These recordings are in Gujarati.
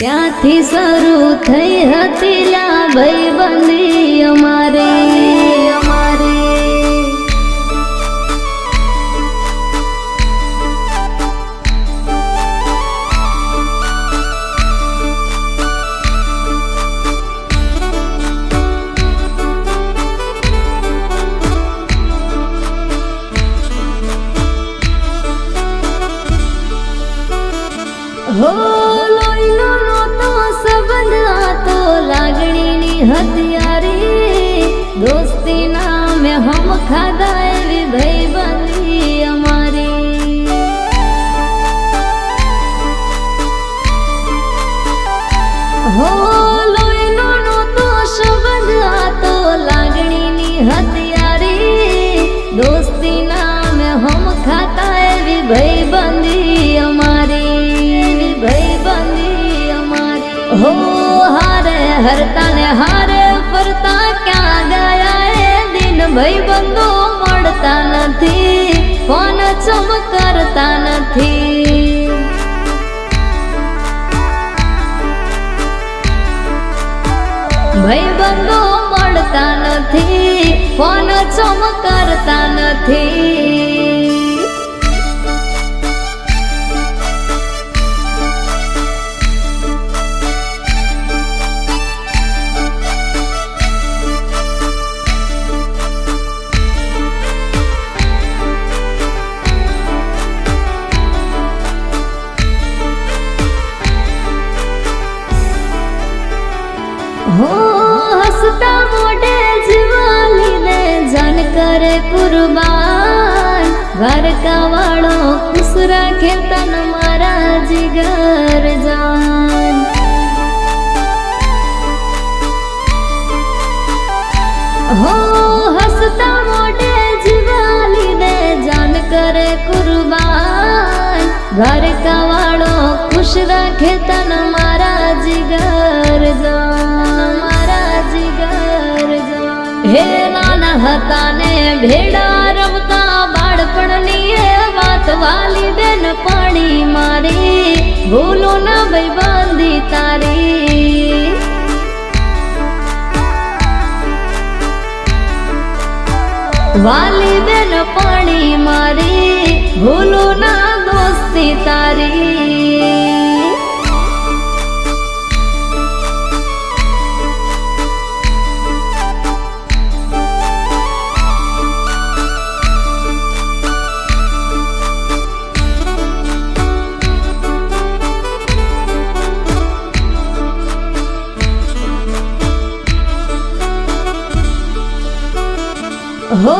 ત્યાંથી શરૂ થઈ હતી લા ભાઈબંધી અમારી હો લોહીનો નહોતો સંબંધ, આ તો લાગણીની હથિયારી દોસ્તી નામે હમ ખાધા એવી ભાઈબંધી અમારી. હો લોહીનો નહોતો સંબંધ, આ તો લાગણીની હથિયારી દોસ્તી નામે હમ ખાતા એવી ભાઈબંધી અમારી. હો હારે હરતા ને હારે ફરતા ક્યાં ગયા એ દિન, ભાઈબંધો મળતા નથી, ફોન ચમ કરતા નથી. ભાઈબંધો મળતા નથી, ફોન ચમ કરતા નથી. હો હસતા મોઢે જીવાલી ને જાન કરે કુરબાન, દ્વારકા વાળો ખુશ રાખે તન મારા જીગર જાન. હો હસતા મોઢે જીવાલી ને જાન કરે કુરબાન, દ્વારકા વાળો ખુશ રાખે તન મારા જીગર જાન. હે નાના હતા ને ભેડા રમતા બાળપણની એ વાત, વાલી બેન પાણી મારી ભૂલો ના ભાઈબંધી તારી. વાલી બેન પાણી મારી ભૂલો ના દોસ્તી તારી. હો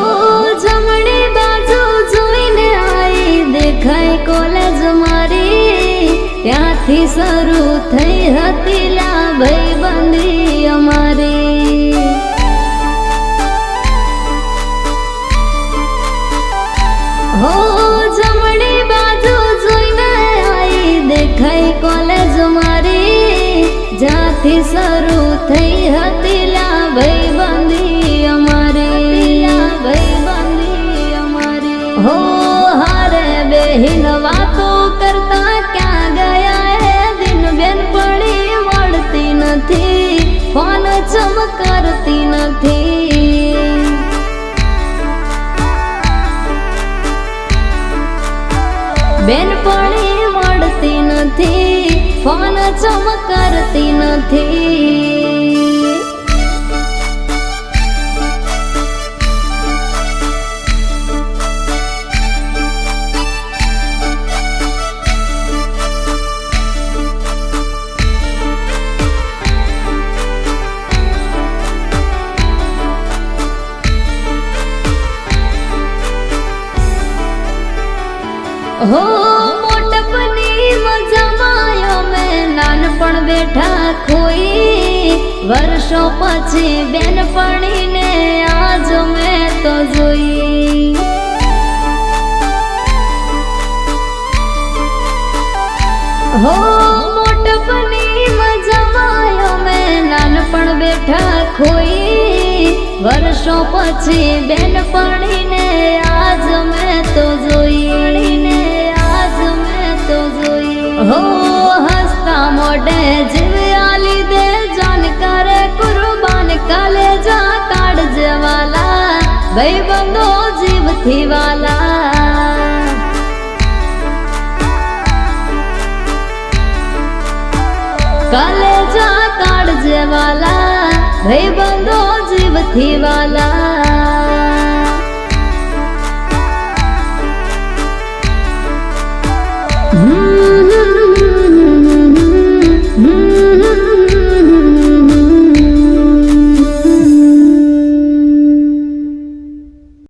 જમણી બાજુ જોઈને આઈ દેખાય કોલેજ મારી, ત્યાંથી શરૂ થઈ હતી લા ભાઈબંધી અમારી. હો જમણી બાજુ જોઈને આઈ દેખાય કોલેજ મારી, જ્યાંથી શરૂ થઈ હતી લા ભાઈબંધી અમારી. હો હારે બેહીન વાતો કરતા ક્યાં ગયા એ દિન, બેનપણી મળતી નથી, ફોન ચમ કરતી નથી. બેનપણી મળતી નથી, ફોન ચમ કરતી નથી. હો મોટપની મજામાં અમે નાનપણ બેઠા ખોઈ, વર્ષો પછી બેનપણીને આજ મેં તો જોઈ. હો મોટપની મજામાં અમે નાનપણ બેઠા ખોઈ, વર્ષો પછી બેનપણીને આજ મેં તો જોઈ. હો હસતા મોઢે જીવથી વાલા કલેજા કાઢજે વાલા ભાઈબંધો જીવથી વાલા